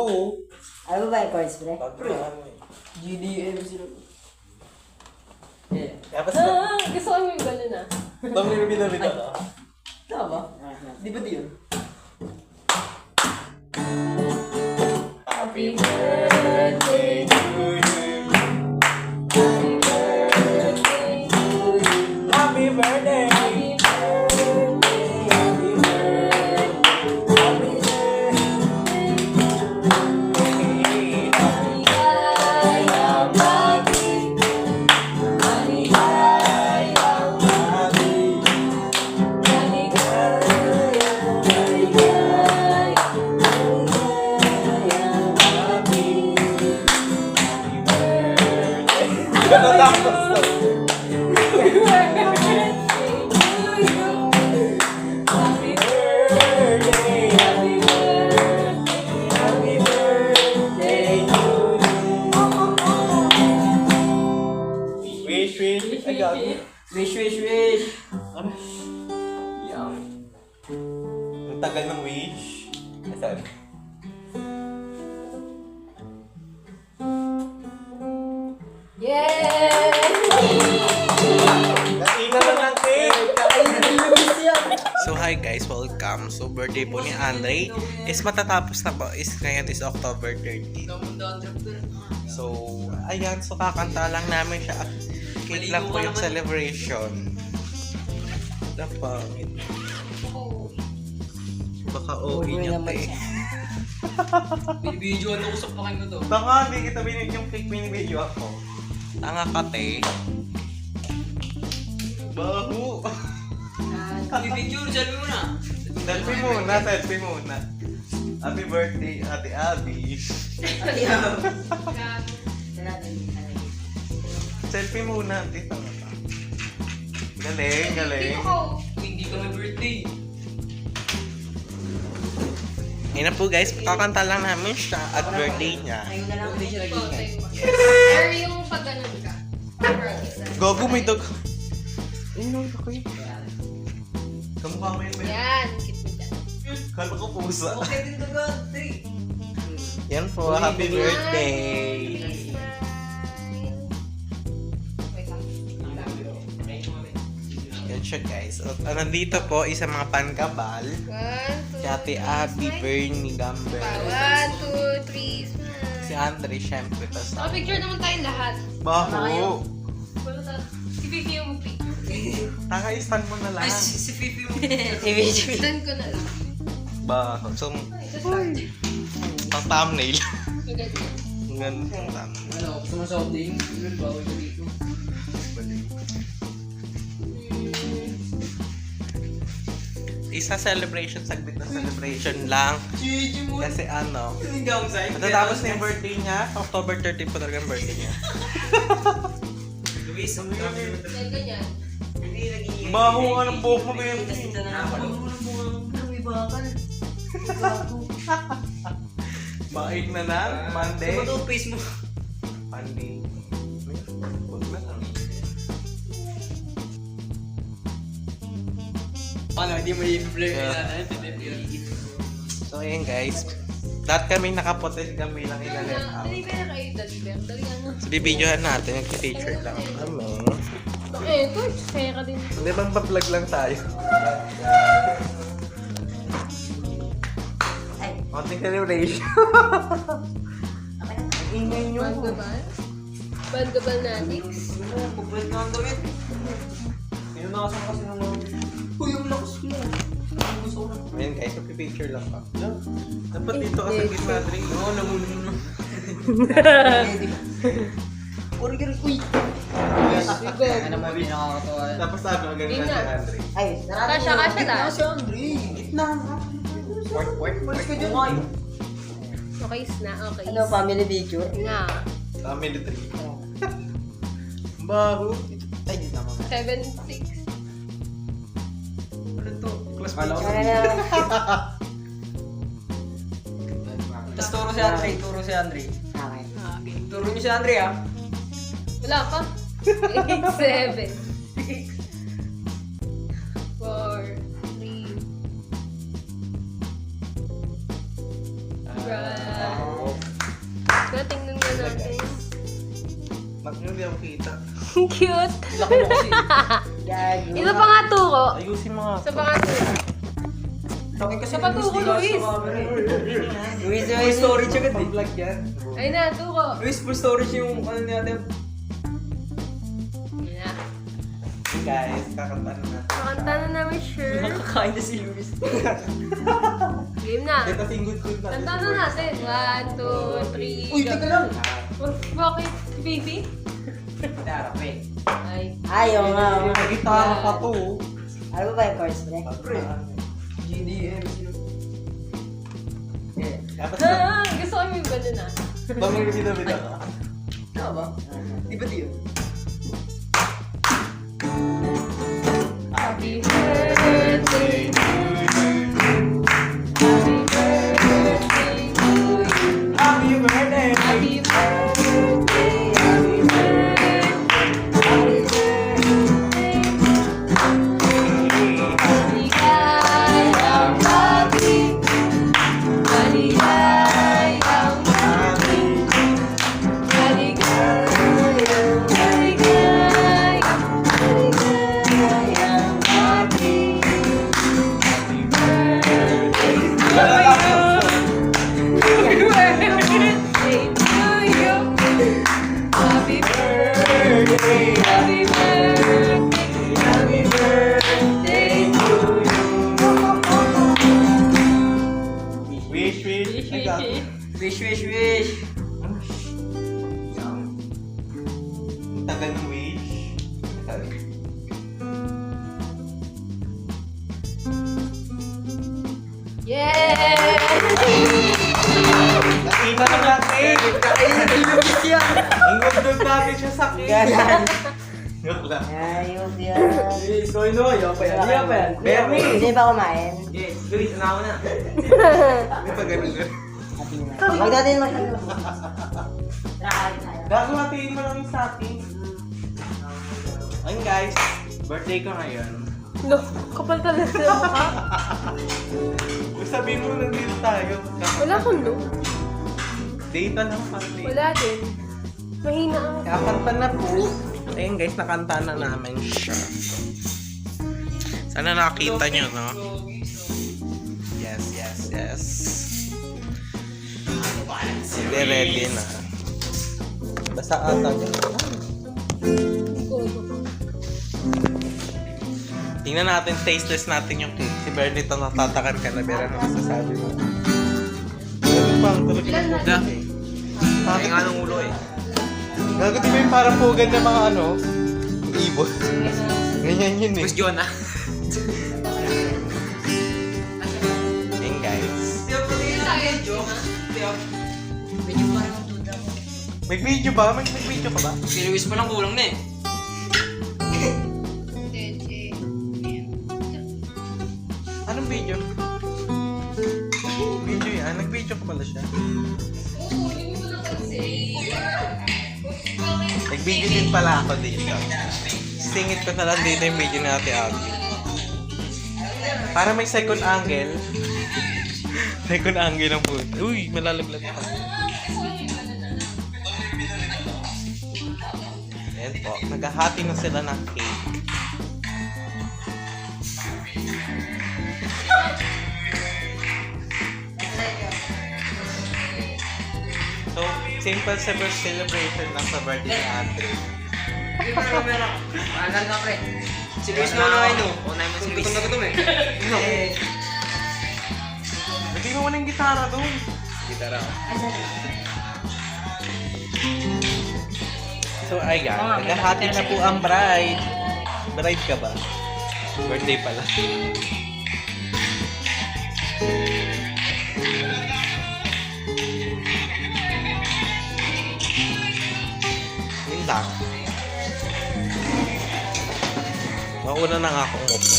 Oo. Ano ba yung chords, pre? GDM sila. Yeah. Tapos Gusto ko yung gano'n ah. Tama binabita ka. Tama? Di ba di yun? Happy birthday to you. Happy birthday to you. Happy birthday! Happy birthday. Happy birthday! Happy Maligayang happy. Maligayang Wish, wish. Ay, gago. Wish, wish, wish! Ano? Yan. Ang tagal ng wish. Saan? Yay! Naingat na ng cake! So hi guys, welcome. So birthday po ni Andre is matatapos na po. Ngayon is October 30. So ayan, so kakanta lang namin siya. Cake lang po yung celebration. Napangit. Baka OA niya te. Binibidyo, ano usap pa kayo to? Baka hindi kita yung cake binibidyo ako. Tanga ka te. Baho. Binibidyo, sabi mo na. Selfie muna. Happy birthday, Ate Abby. Selfie muna, Ate. Galing. Hindi ka may birthday. Ayun na po guys, kakanta lang namin siya at birthday niya. Ayun na lang, hindi siya naging. Or yung pag ganun ka. Para isa. Gogo, may dog. Ayun, okay. Kamukha mo yun, ba? Yan, kit mo dyan. Kala ko pusa. Okay din to God, three. Yan po, happy birthday. Wait lang. Yan siya guys. At nandito po, isa mga pankabal. 1, 2, Si Ate Abby, Bernie, Gamber. 1, 2, 3, smile. Si Andre, syempre. Tapos Picture naman tayong lahat. Baho. Wala ta. Si Fifi yung picture. Taka-stand mo na lang. Ay, si Fifi mo. Send ko na lang. Baho. So, Ay, ito siya. pang thumbnail. Ganyan. Ang ganda ng thumbnail. Ano, gusto mo soft drink? Yun, bawal ka dito. Isa celebration, saglit na celebration lang. Gigi mo. Kasi ano, Hindi ako sa'yo. matatapos na yung birthday niya. October 30 po talaga yung birthday niya. Luis, ang dami. Yan, ganyan. Baho nga ng buhok mo, babe. Maig na lang, Monday. Ano to, face mo? Monday. Huwag na lang. Ano, hindi mo i-blur Yeah. So ayun guys, lahat kami nakapotes, kami lang ilalet out. Dali ka na kayo, dali ka. Dali ka na. So bibidyohan natin, nag-feature lang kami. Eh, ito, kaya ka din. Hindi bang pa-vlog lang tayo? Konting celebration. Ingay nyo. Bandabal? Bandabal Natix? Pagpalit ka ang damit. Ayun na kasi ng mga... Uy, yung lakas mo. Gusto ko na. Ayan guys, mag-picture lang pa. Dapat dito ka sa gitna, Dre. Oo, namunin mo. Puri ka rin. Uy! Ano ba yung nakakatawa? Tapos sabi mo ganun na si Andre. Ay, Kasha lang. Si Andre. Gitna. Work. Mas ka dyan. Okay, na. Okay. Ano, family picture? Nga. Family tree. Baho. Ay, di naman. 7, 6. Ano to? Class Kala ko. picture. Tapos turo si Andre. Okay. Turo niyo si Andre, ah. Wala pa. 8, 7, 6, 4, 3. Right. tingnan nga natin. Hindi ako kita. Cute. Laki mo kasi. Isa pa nga turo. Ayusin mo nga. Isa pa nga turo. Laki kasi Sa patuko, Luis. Luis, full storage agad eh. Vlog yan. Ayun na, turo. Luis, full storage yung ano natin. Ayun na. Guys, kakanta na natin. Makanta na namin, sure. Nakakain na si Luis. Game na. Kasi good na. Kanta na natin. 1, 2, 3. Uy, teka lang. Bakit? Baby? Darap eh. Ay. Ayaw nga. Gitara pa to. Ano ba yung chords, pre? Pre. GDM. Dapat Gusto ko yung gano'n na. bangin bida-bida ka. Tama ba? Di ba di yun? Happy birthday to you. Happy birthday to you. Happy birthday! Happy birthday. Happy birthday. Happy birthday. Maligayang happy. Maligayang happy. Maligayang, maligayang, maligayang happy. Happy birthday to you. Happy birthday, happy birthday, happy birthday to you. Wish. Wish, wish, wish. Ang tagal ng wish. Yeah! Nakita na natin! Kakain na si Luis yan. Ingod natin siya sa cake. Ganan. Joke lang. Ayos yan. Luis, koy no. Yaw pa yan. Yaw pa yan. Bernie! Hindi ba kumain? Yes, Luis, ano na? May pa ganun na. Happy na. Huwag natin mag-ano. Try tayo. Gagawatiin mo lang yung sa akin. Ayun guys, birthday ko ngayon. No, kapal talaga sa mukha. Kung sabihin mo nandito tayo. Wala kang no. Data lang party. Wala din. Mahina ang... Kakanta na po. Ayun guys, nakanta na namin siya. Sana nakita nyo, no? Yes. Sige, ready na. Basta ata ganun. Tingnan natin, tasteless natin yung cake. Si Bernie ito natatakan ka na, Bera, ano masasabi mo? Ano pa, ang talaga ng Da. cake. Kaya nga ng ulo eh. Gago, di ba yung parang pugad ng mga ano? Ibon. Ganyan yun eh. Mas Jonah. Ayun guys. May video ba? May video ka ba? Si Luis pa lang kulang na eh. Anong video? Video yan? Nag-video ka pala siya? Nag-video din pala ako dito. Singit ko na lang dito yung video na Ate Abby. Para may second angle. Second angle ng puto. Uy, malalaglag ako. Ayan po, naghahati na sila ng cake. So, simple celebration lang sa birthday ni Ate. Alam na pre. Si Luis na ano ay no. Unay mo si Luis. Gutom na gutom eh. No. Hindi mo muna yung gitara doon. Gitara. So, ayan. Naghahati na po ang bride. Bride ka ba? Birthday pala. Yun lang. Mauna na nga akong upo.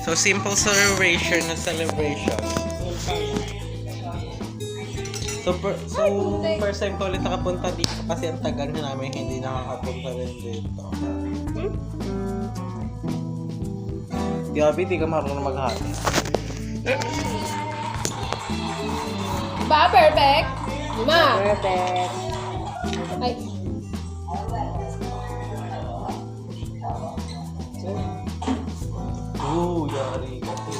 So, simple celebration na celebration. So, first time ko ulit nakapunta dito kasi ang tagal na namin hindi nakakapunta rin dito. Gabi, di ka marunong maghati. Ba, perfect? Lima. Perfect. Ay. Yari kasi.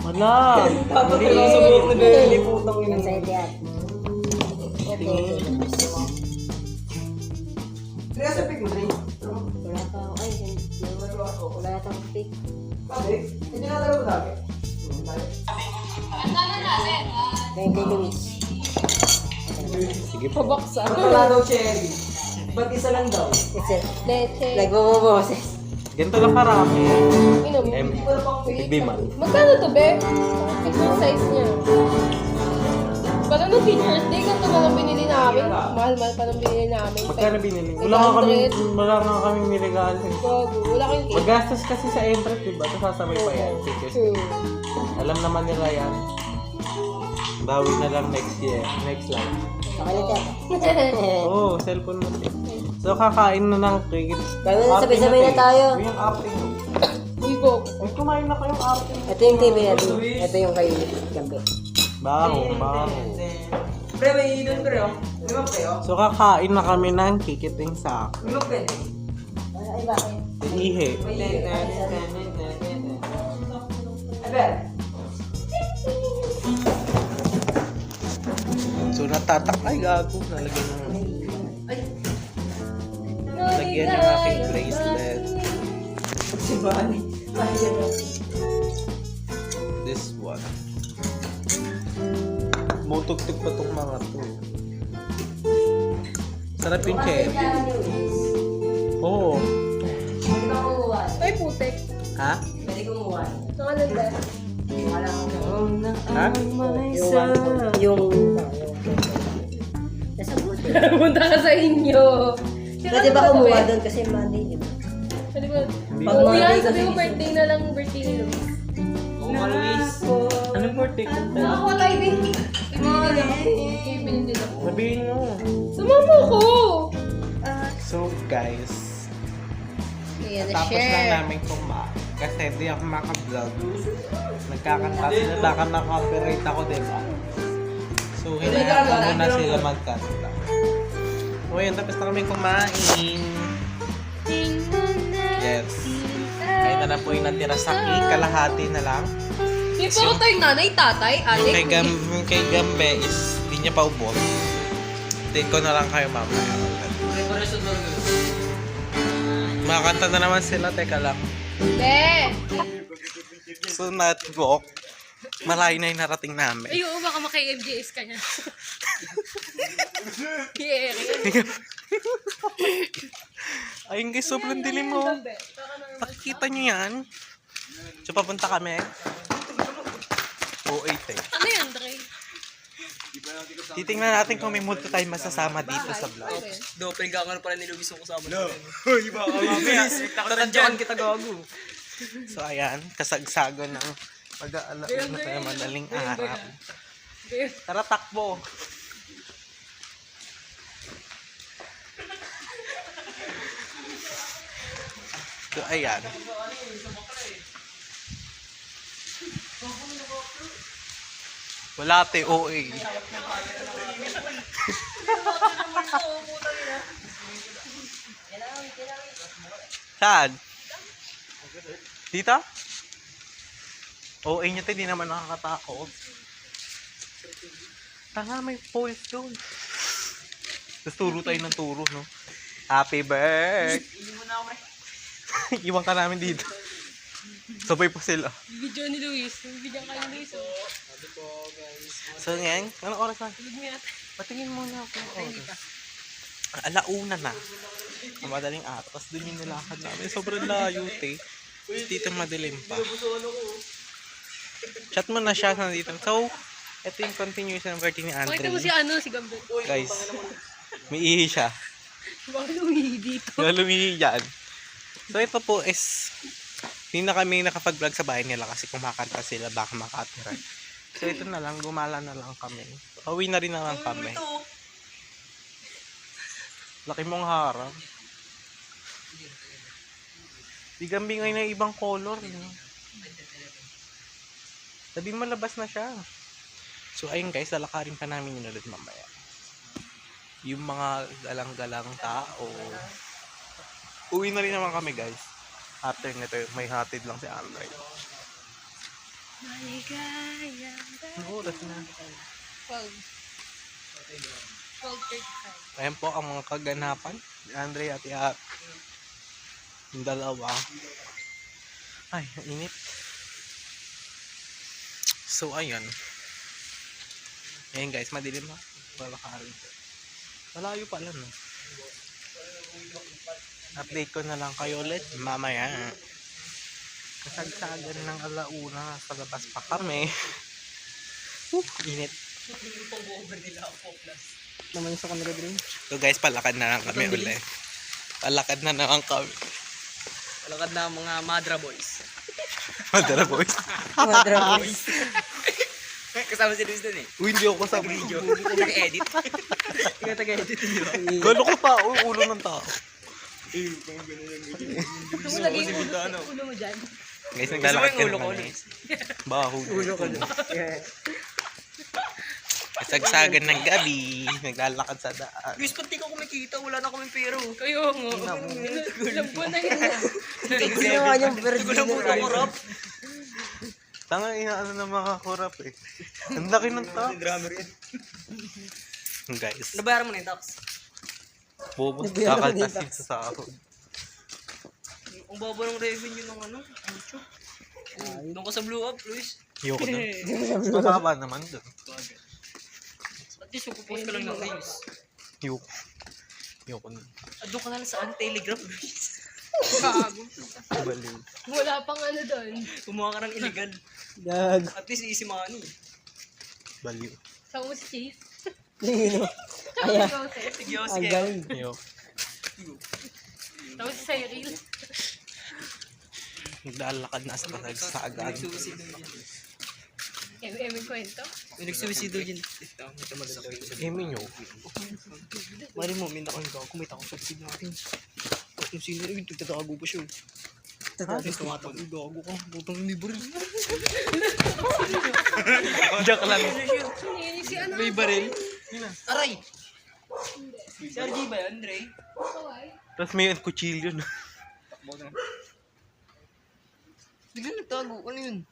Wala. Tatatalang sa buhok ni Benny, putang ina. Excited yan. Okay. Kaya sa pick mo, Dre. Wala pa ako. Ay, wala tayong pick. Bakit? Hindi na talaga lagi. Tanda na natin. Kay Luis. Sige po. Pabaksa. Wala daw cherry. Ba't isa lang daw? Kasi, Leche. nagbuboses. Ganito lang karami. Inom. Hindi ko na pang pick. Biman. Magkano to, be? Picture size niya. Parang nung Teacher's Day, ganito ba nang binili namin? Mahal-mahal pa nang binili namin. Magkano binili? 500. Wala nga kami niregalo. Gago. Wala kang cake. Magastos kasi sa entrance, diba? Ito sasabay pa yan. True. Alam naman nila yan. Bawi na lang next year. Next life. Makalit yan. Oo, cellphone mo. So, kakain na ng cake. Gawin na sabay-sabay na tayo. Ito yung acting mo. Uy, go. Ay, kumain na kayong acting. Ito yung kay Bea. Ito yung kay Gambe. Baho. Pre, may idol pre, oh. Limang pre, oh. So, kakain na kami ng kikiting sa Limang pre. Ay, bakit? ihi. Aber. So, natatak. Ay, gago. Nalagyan ng... Lagyan ng aking bracelet. Si Bani. Ay, yan. This one. Mutugtog pa tong mga to. Sarap yung cherry. Oo. Pwede ba kumuha? Ay, putek. Ha? Pwede kumuha. Nakalan ba? Ha? Yung... Nasa buti. Punta ka sa inyo. Pwede ba kumuha doon kasi Monday, di ba? Pwede ba? Hindi. Oo yan, sabi mo birthday na lang, birthday ni Luis. Oo, Luis. Anong birthday ko? Nakakuha tayo din. Ibili din ako. Ibili din ako. Sabihin mo. Sumama ko! So guys, Ayan, tapos lang namin kumain. Kasi di ako maka-vlog. Nagkakanta sila, baka na-copyright ako, diba? So, hinayaan ko muna sila magkanta. So, yun, tapos na kami kumain. Yes. Kaya na lang po yung natira sa cake, kalahati na lang. Yung po tayong nanay, tatay, Yung ate, yung kay Gambe is, di niya pa ubos. Date ko na lang kayo mamaya. Makakanta na naman sila, teka lang. Be! So, not-walk. Malayo na yung narating namin. Ay, oo, baka maki-MJS ka niya. Yeah. Ayun guys, sobrang dilim mo. Nakikita nyo yan? So, papunta kami. O8 eh. Ano yan, Dre? Titingnan natin kung may multo tayong masasama dito sa vlog. Do, pinagkakaroon pala ni Luis yung kasama. No. Hoy, iba ka mamaya. Tatadyakan kita gago. So, ayan. Kasagsago ng mag-aalauna tayo madaling araw. Tara, takbo. So, ayan. Wala te, OA. Saan? Dito? OA niya tayo, di naman nakakatakot. Tanga, may poles doon. Tapos turo tayo ng turo, no? Happy birthday! Iwan ka namin dito. Sabay pa sila. Video ni Luis. Video ka ni Luis, oh. So ngayon, anong oras na? Patingin muna ako ng oras. Alauna na. Ang madaling araw. Tapos dun yung nilakad namin. Sobrang layo, te. Dito madilim pa. Chat mo na siya nandito. So, ito yung continuation ng birthday ni Andre. Makita mo si ano, si Gambit. Guys, may ihi siya. Baka lumihi dito. Nalumihi dyan. So, ito po is hindi na kami nakapag-vlog sa bahay nila kasi kumakanta sila baka makatira. So, ito na lang. Gumala na lang kami. Uwi na rin na lang kami. Laki mong harap. Di Gambi ngayon ng ibang color. Sabi malabas na siya. So ayun guys, lalakarin pa namin yun ulit mamaya. Yung mga galang-galang tao. Uwi na rin naman kami guys. After nito, may hatid lang si Andre. Ano oras na? 12:35. Ayan po ang mga kaganapan ni Andre at Iat. Yung dalawa. Ay, init. So, ayun. Ayan guys, madilim na. Lalakarin ko. Malayo pala, no? Update ko na lang kayo ulit mamaya. Kasagsagan ng alauna. Sa labas pa kami. Init. Naman sa camera bro. So guys, palakad na lang kami ulit. Palakad na naman kami. Alakad na mga Madra Boys. Madara boys. Madra boys. Kasama si Luis dun eh. Uy, hindi ako kasama. Video. Nag-edit. Ikaw taga-edit yun, di ba? Galo ko tao, ulo ng tao. Ulo mo dyan. Guys, Gusto mo naglalakad yung ulo ka ko, naman. Luis? Baho. Ulo ko na. Kasagsagan ng gabi. Naglalakad sa daan. Luis, pati ko kumikita. Wala na kaming pera. Kayo nga. Alam ko na yun. Ginawa niyang birthday Hindi ko na puto ko, Rob. Tanga, inaano na mga kurap eh. Ang laki ng tax. Drummer yun. Guys, Nabayaran mo na yung tax. bobo. Nabayaran mo din Kakaltasin sa sahod. Ang baba ng revenue ng ano, YouTube. Doon ka sa Blue Up, Luis. Yoko na. Mababa naman dun. At least, pupost ka lang ng reels. Yoko. Yoko na. At doon ka na lang sa Telegram, Luis. Gago. Baliw. Wala pang ano doon. Kumuha ka ng illegal. Gag. At least, easy money. Baliw. Sa mo si Chief. Sino? Sa mo si Joseph. Sige, Ang sige. galing. Yoko. Sa mo si Cyril. Naglalakad na sa kasagsagan. Nagsusido dyan. Yung kwento. May nagsusido dyan. Emi nyo. Mali mo, minta ko yung kumita ko sa susido natin. Kung sino rin, tatago pa siya. Tapos tumatawag, gago ka. Putang libre. Jack lang. Si ano? May baril. Aray! Si RG ba yan, Dre? Kawai. Tapos may kutsilyo na. Bigla nagtago. Ano yun?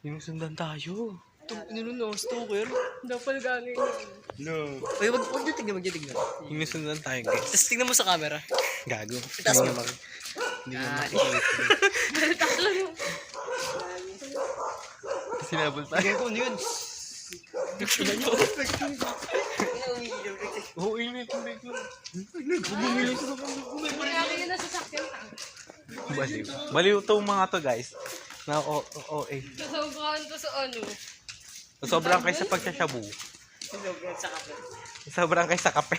Yung sundan tayo. Ano na, stalker? Doppelganger yun. No. Ay, wag niyo tignan, wag niyo tignan. Yung sundan tayo guys. Tapos tignan mo sa camera. Gago. Taas Hindi mo. naman. Hindi naman. Taklo yung... Sinabol tayo. Tignan ko, ano yun? Tignan nyo. Oo, init. Init lang. Kaya kayo nasa sakyan ka. Baliw. Baliw itong mga to guys. Na OA. Kasobrahan to sa ano. Sobrang kaysa pagsashabu. Sobrang kaysa kape.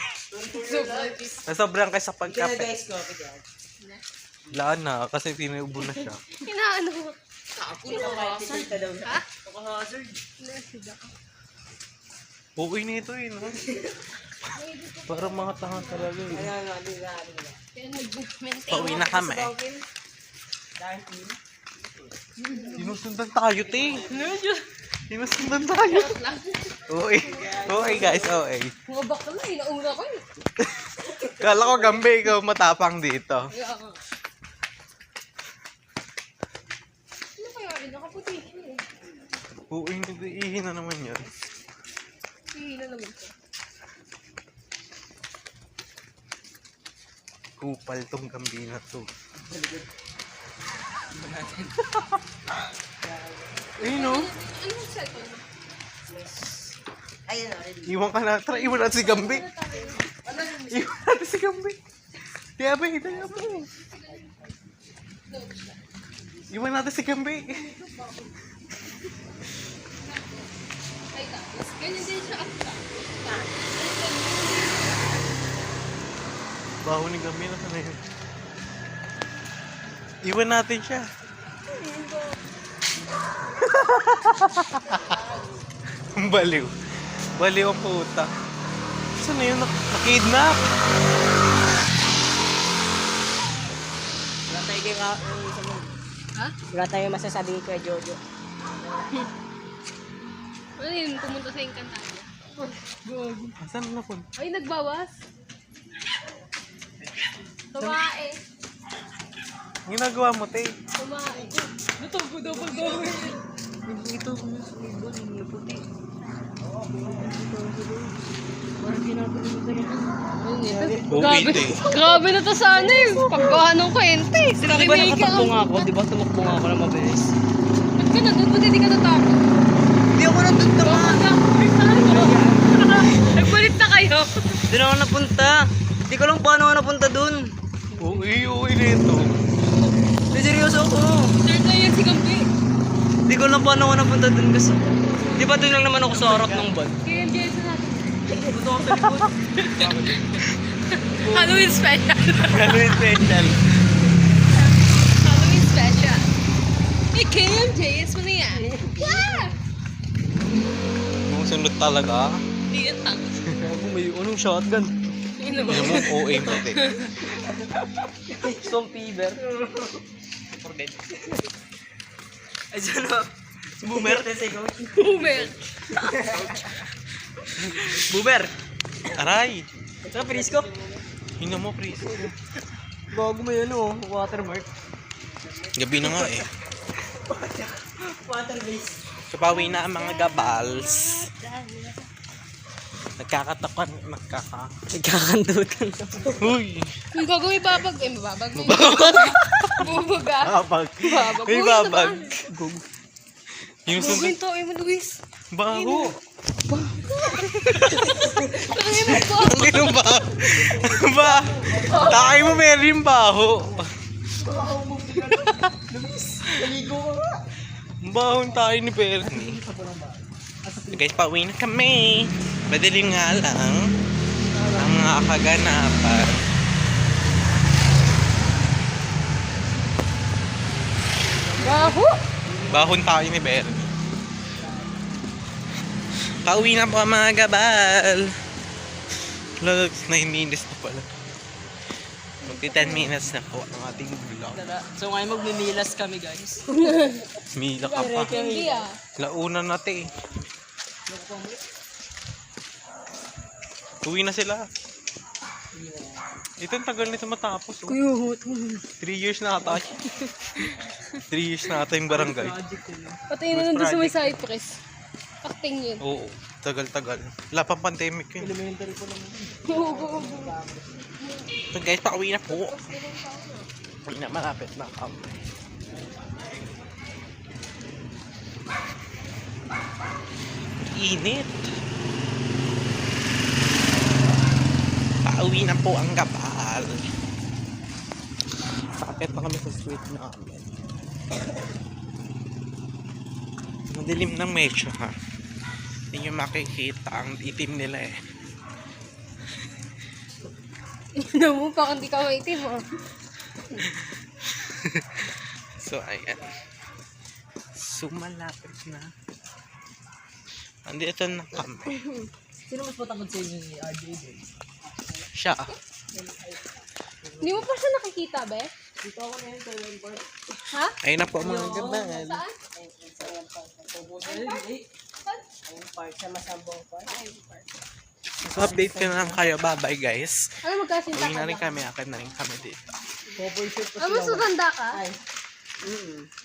Sobrang. Sobrang kaysa pagkape. Guys, coffee yan. Laan na kasi tinubo na siya. Inaano mo. Tita daw. Ha? Hazard. Oo, inito eh. No? Parang mga tanga talaga eh. Kaya nag-maintain. Pauwi na kami. Sinusundan tayo, te. Sinusundan tayo. Oo, guys, oo. Mga bakla na, inauna ko eh. Kala ko gambe, ikaw matapang dito. Kaya ako. Ano kaya rin? Nakaputi siya eh. Oo, ihin na naman yun. Hindi na naman siya. Kupal tong gambi na to. Ayun no? Ano yung cellphone mo? Ayun na. Iwan ka na. Tara, iwan natin si Gambi. Iwan natin si Gambi. Kaya ba, hita ba? Iwan natin si Gambi. Ay, tapos. Ganyan din siya. Baho ni Gambi na sana yun. Iwan natin siya. Baliw. Baliw ang puta. Saan na yun? Nakidnap. Wala tayo kay Ha? Wala tayo masasabi kay Jojo. Ano yun? Pumunta sa Encantadia. Saan na po? Ay, nagbawas. Tumae. Ginagawa mo, te. Tumae. Ito, yung puti. Parang ginagawa Grabe. Grabe na to sana eh. Paggawa ng kwente eh. Sila di ba nakatakbo nga ako? Di ba tumakbo nga ako na mabilis? Ba't ka na doon? Buti di ka natakot. Hindi ako natutama. Nagbalit na kayo. Doon ako napunta. Hindi ko lang paano ako napunta doon. Uy na ito. Hindi, seryoso ako. Third na yan si Gambi. Hindi ko lang paano ako napunta doon kasi. Di ba doon lang naman ako sa harap ng bag? Kaya MJS na natin. Buto ako sa likod. Halloween special. Halloween special. Halloween special. Hey, KMJS mo na yan. Yeah! Kung sunod talaga. Hindi yan tang. May anong shotgun? Ino mo. Yung mo, OA mo, te. Some fever. Ay, dyan o. Boomer. Boomer. Boomer. Aray! Saka Prisco. Hino mo, Chris. Bago may ano, watermark. Gabi na nga eh. Water base. So, pauwi na ang mga gabals. Nagkakandutan. Uy! Kung gagawin babag, eh mababag na yun. Bubog ah. Babag. Babag. May Uy, babag. naman. Yung Gagawin sunod. to, eh mo Luis. Baho. Tangin mo po. Ano ba? Ba? Takay mo meron yung baho. Bahon tayo ni Perni. So guys, pauwi na kami. Madilim nga lang ang mga kaganapan. Baho. Bahon tayo ni Bernie. Pauwi na po ang mga gabal. Look, 9 minutes na pala. Magti 10 minutes na po ang ating vlog. So ngayon magmimilas kami guys. Mila ka pa. Hindi ah. Launa natin. Uwi na sila. Ito ang tagal nito matapos. Oh. 3 years na ata. 3 years na ata yung barangay. Pati yun nandun sa may Cypress. Acting yun. Oo, tagal-tagal. Wala pang pandemic yun. So guys, pauwi na po. Uwi na, malapit na kami. Init. Pauwi na po ang gabal. Sakit na kami sa street namin. Madilim ng medyo ha. Hindi nyo makikita ang itim nila eh. Ino mo, baka hindi ka maitim ah. So ayan. So malapit na. Andito na kami. Sino mas matangkad sa inyo ni RJ? Siya. Hindi mo pa siya nakikita, be? Dito ako ngayon sa Wellport. Ha? Ayun na po ang mga gabal. Saan? Ang park sa Masambong Park. So update ko na lang kayo. Bye-bye guys. Ano magkasinta Uwi ka na rin ba? kami. Akad na rin kami dito. Popoy shoot pa Ano, sila. suganda ka? Ay.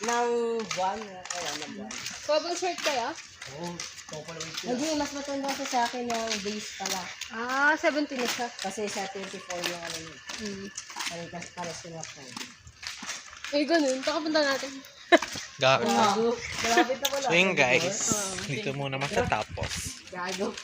Nang buwan. Ayan, ng buwan. Bubble shirt kaya? Oo. Popoy shoot. Naging mas matanda siya sa akin ng base pala. Ah, 17 na siya. Kasi sa 24 yung ano yun. Kasi para sila ko. Eh, ganun. Pakapunta natin. Gago. Malapit na pala. So yun guys. Dito muna matatapos. Gago.